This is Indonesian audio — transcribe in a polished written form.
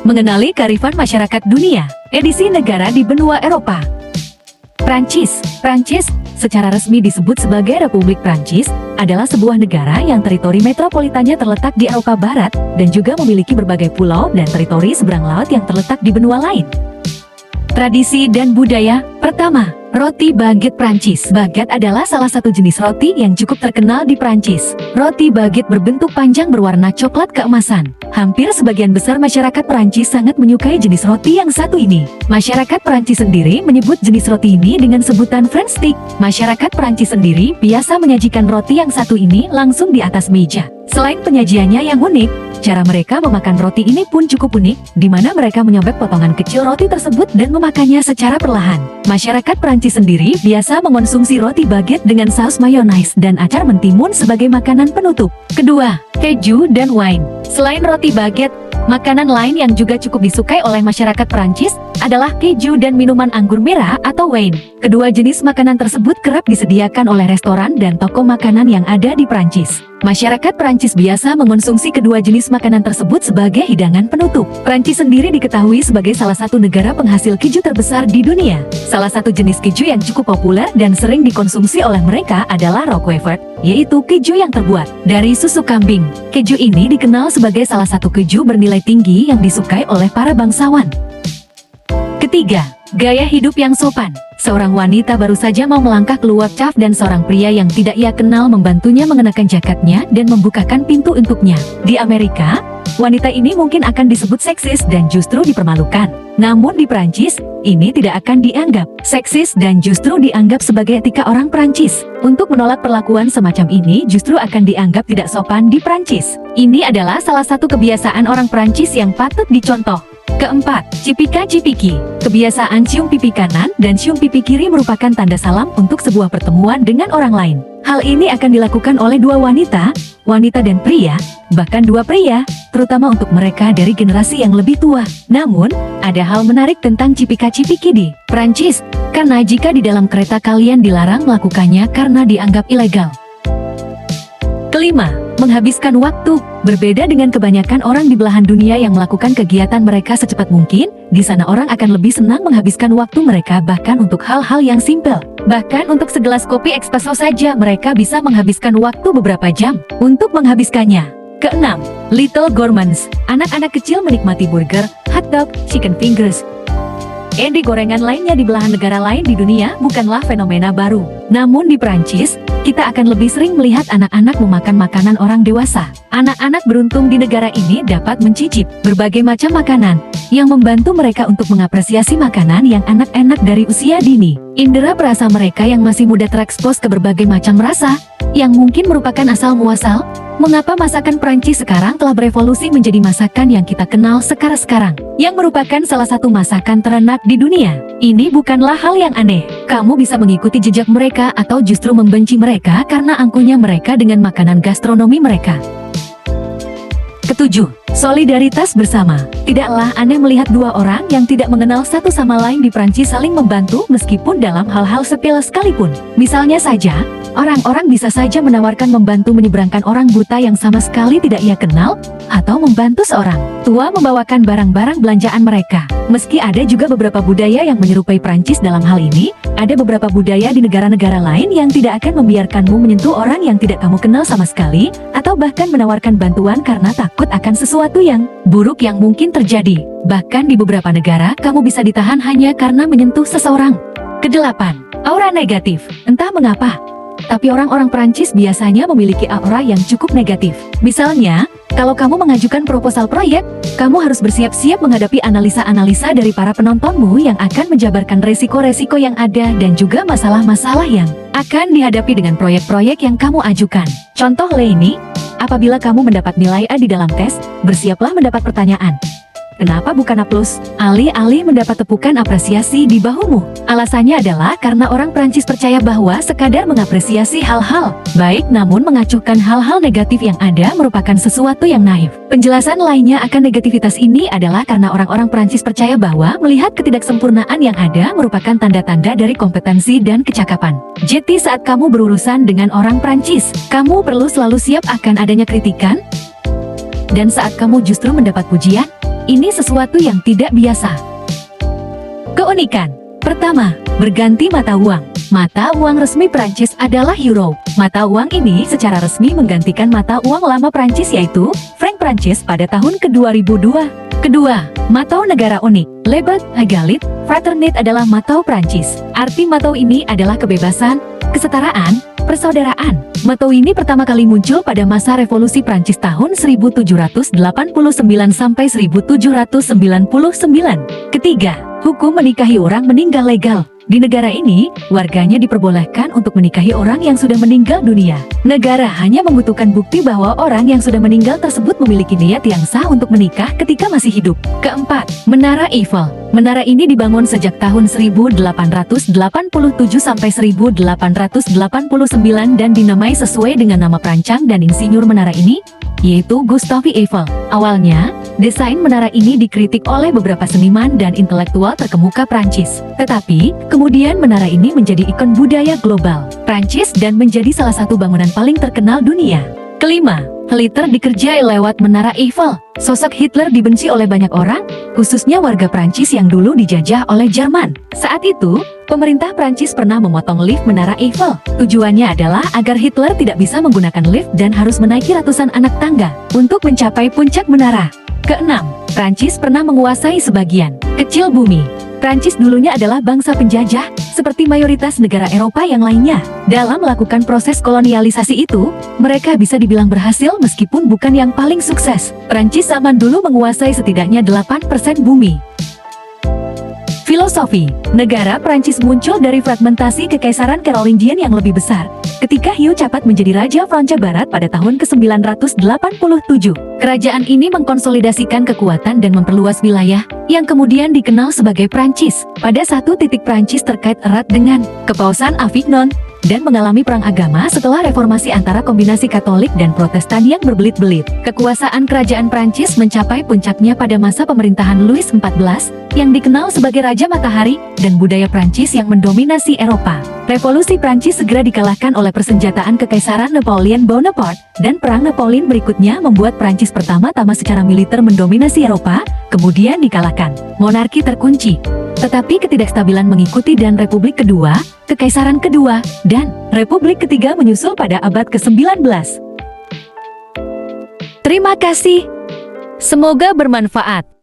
Mengenali Kearifan Masyarakat Dunia, edisi negara di benua Eropa. Prancis, secara resmi disebut sebagai Republik Prancis, adalah sebuah negara yang teritori metropolitannya terletak di Eropa Barat, dan juga memiliki berbagai pulau dan teritori seberang laut yang terletak di benua lain. Tradisi dan budaya. Pertama, roti baguette Prancis. Baguette adalah salah satu jenis roti yang cukup terkenal di Prancis. Roti baguette berbentuk panjang berwarna coklat keemasan. Hampir sebagian besar masyarakat Prancis sangat menyukai jenis roti yang satu ini. Masyarakat Prancis sendiri menyebut jenis roti ini dengan sebutan French stick. Masyarakat Prancis sendiri biasa menyajikan roti yang satu ini langsung di atas meja. Selain penyajiannya yang unik, cara mereka memakan roti ini pun cukup unik, di mana mereka menyobek potongan kecil roti tersebut dan memakannya secara perlahan. Masyarakat Prancis sendiri biasa mengonsumsi roti baguette dengan saus mayonaise dan acar mentimun sebagai makanan penutup. Kedua, keju dan wine. Selain roti baguette, makanan lain yang juga cukup disukai oleh masyarakat Prancis adalah keju dan minuman anggur merah atau wine. Kedua jenis makanan tersebut kerap disediakan oleh restoran dan toko makanan yang ada di Prancis. Masyarakat Prancis biasa mengonsumsi kedua jenis makanan tersebut sebagai hidangan penutup. Prancis sendiri diketahui sebagai salah satu negara penghasil keju terbesar di dunia. Salah satu jenis keju yang cukup populer dan sering dikonsumsi oleh mereka adalah Roquefort, yaitu keju yang terbuat dari susu kambing. Keju ini dikenal sebagai salah satu keju bernilai tinggi yang disukai oleh para bangsawan. Ketiga, gaya hidup yang sopan. Seorang wanita baru saja mau melangkah keluar kafe dan seorang pria yang tidak ia kenal membantunya mengenakan jaketnya dan membukakan pintu untuknya. Di Amerika, wanita ini mungkin akan disebut seksis dan justru dipermalukan. Namun di Prancis, ini tidak akan dianggap seksis dan justru dianggap sebagai etika orang Prancis. Untuk menolak perlakuan semacam ini justru akan dianggap tidak sopan di Prancis. Ini adalah salah satu kebiasaan orang Prancis yang patut dicontoh. Keempat, cipika-cipiki. Kebiasaan cium pipi kanan dan cium pipi kiri merupakan tanda salam untuk sebuah pertemuan dengan orang lain. Hal ini akan dilakukan oleh dua wanita dan pria, bahkan dua pria, terutama untuk mereka dari generasi yang lebih tua. Namun, ada hal menarik tentang cipika-cipiki di Prancis, karena jika di dalam kereta kalian dilarang melakukannya karena dianggap ilegal. Kelima, menghabiskan waktu. Berbeda dengan kebanyakan orang di belahan dunia yang melakukan kegiatan mereka secepat mungkin, di sana orang akan lebih senang menghabiskan waktu mereka bahkan untuk hal-hal yang simpel. Bahkan untuk segelas kopi espresso saja mereka bisa menghabiskan waktu beberapa jam untuk menghabiskannya. Keenam, little gourmands. Anak-anak kecil menikmati burger, hotdog, chicken fingers, di gorengan lainnya di belahan negara lain di dunia bukanlah fenomena baru. Namun di Prancis, kita akan lebih sering melihat anak-anak memakan makanan orang dewasa. Anak-anak beruntung di negara ini dapat mencicip berbagai macam makanan yang membantu mereka untuk mengapresiasi makanan yang enak-enak dari usia dini. Indera perasa mereka yang masih muda terekspos ke berbagai macam rasa yang mungkin merupakan asal muasal. Mengapa masakan Prancis sekarang telah berevolusi menjadi masakan yang kita kenal sekarang, yang merupakan salah satu masakan terenak di dunia? Ini bukanlah hal yang aneh. Kamu bisa mengikuti jejak mereka atau justru membenci mereka karena angkuhnya mereka dengan makanan gastronomi mereka. Ketujuh, solidaritas bersama. Tidaklah aneh melihat dua orang yang tidak mengenal satu sama lain di Prancis saling membantu meskipun dalam hal-hal sepele sekalipun. Misalnya saja, orang-orang bisa saja menawarkan membantu menyeberangkan orang buta yang sama sekali tidak ia kenal, atau membantu seorang tua membawakan barang-barang belanjaan mereka. Meski ada juga beberapa budaya yang menyerupai Prancis dalam hal ini, ada beberapa budaya di negara-negara lain yang tidak akan membiarkanmu menyentuh orang yang tidak kamu kenal sama sekali, atau bahkan menawarkan bantuan karena takut akan sesuatu yang buruk yang mungkin terjadi. Bahkan di beberapa negara, kamu bisa ditahan hanya karena menyentuh seseorang. Kedelapan, aura negatif. Entah mengapa, tapi orang-orang Prancis biasanya memiliki aura yang cukup negatif. Misalnya, kalau kamu mengajukan proposal proyek, kamu harus bersiap-siap menghadapi analisa-analisa dari para penontonmu yang akan menjabarkan resiko-resiko yang ada dan juga masalah-masalah yang akan dihadapi dengan proyek-proyek yang kamu ajukan. Contoh lainnya, apabila kamu mendapat nilai A di dalam tes, bersiaplah mendapat pertanyaan. Kenapa bukan A+, alih-alih mendapat tepukan apresiasi di bahumu? Alasannya adalah karena orang Prancis percaya bahwa sekadar mengapresiasi hal-hal baik namun mengacuhkan hal-hal negatif yang ada merupakan sesuatu yang naif. Penjelasan lainnya akan negativitas ini adalah karena orang-orang Prancis percaya bahwa melihat ketidaksempurnaan yang ada merupakan tanda-tanda dari kompetensi dan kecakapan. Jadi saat kamu berurusan dengan orang Prancis, kamu perlu selalu siap akan adanya kritikan. Dan saat kamu justru mendapat pujian, Ini sesuatu yang tidak biasa. Keunikan pertama, berganti mata uang. Mata uang resmi Prancis adalah euro. Mata uang ini secara resmi menggantikan mata uang lama Prancis yaitu franc Prancis pada tahun ke-2002. Kedua, matau negara unik. Lebat, Agalit, Fraternité adalah matau Prancis. Arti matau ini adalah kebebasan, kesetaraan, persaudaraan. Matau ini pertama kali muncul pada masa revolusi Prancis tahun 1789 sampai 1799. Ketiga, hukum menikahi orang meninggal legal. Di negara ini, warganya diperbolehkan untuk menikahi orang yang sudah meninggal dunia. Negara hanya membutuhkan bukti bahwa orang yang sudah meninggal tersebut memiliki niat yang sah untuk menikah ketika masih hidup. Keempat, Menara Eiffel. Menara ini dibangun sejak tahun 1887 sampai 1889 dan dinamai sesuai dengan nama perancang dan insinyur menara ini, yaitu Gustave Eiffel. Awalnya, desain menara ini dikritik oleh beberapa seniman dan intelektual terkemuka Prancis. Tetapi, kemudian menara ini menjadi ikon budaya global Prancis dan menjadi salah satu bangunan paling terkenal dunia. Kelima, Hitler dikerjai lewat Menara Eiffel. Sosok Hitler dibenci oleh banyak orang, khususnya warga Prancis yang dulu dijajah oleh Jerman. Saat itu, pemerintah Prancis pernah memotong lift Menara Eiffel. Tujuannya adalah agar Hitler tidak bisa menggunakan lift dan harus menaiki ratusan anak tangga untuk mencapai puncak menara. Keenam, Prancis pernah menguasai sebagian kecil bumi. Prancis dulunya adalah bangsa penjajah, seperti mayoritas negara Eropa yang lainnya. Dalam melakukan proses kolonialisasi itu, mereka bisa dibilang berhasil meskipun bukan yang paling sukses. Prancis zaman dulu menguasai setidaknya 8% bumi. Filosofi. Negara Prancis muncul dari fragmentasi Kekaisaran Carolingian yang lebih besar, ketika Hugh Capet menjadi Raja Franca Barat pada tahun ke-987. Kerajaan ini mengkonsolidasikan kekuatan dan memperluas wilayah, yang kemudian dikenal sebagai Prancis. Pada satu titik Prancis terkait erat dengan Kepausan Avignon, dan mengalami perang agama setelah reformasi antara kombinasi Katolik dan Protestan yang berbelit-belit. Kekuasaan kerajaan Prancis mencapai puncaknya pada masa pemerintahan Louis XIV, yang dikenal sebagai Raja Matahari, dan budaya Prancis yang mendominasi Eropa. Revolusi Prancis segera dikalahkan oleh persenjataan Kekaisaran Napoleon Bonaparte, dan Perang Napoleon berikutnya membuat Prancis pertama-tama secara militer mendominasi Eropa, kemudian dikalahkan. Monarki terkunci. Tetapi ketidakstabilan mengikuti dan Republik Kedua, Kekaisaran Kedua, dan Republik Ketiga menyusul pada abad ke-19. Terima kasih. Semoga bermanfaat.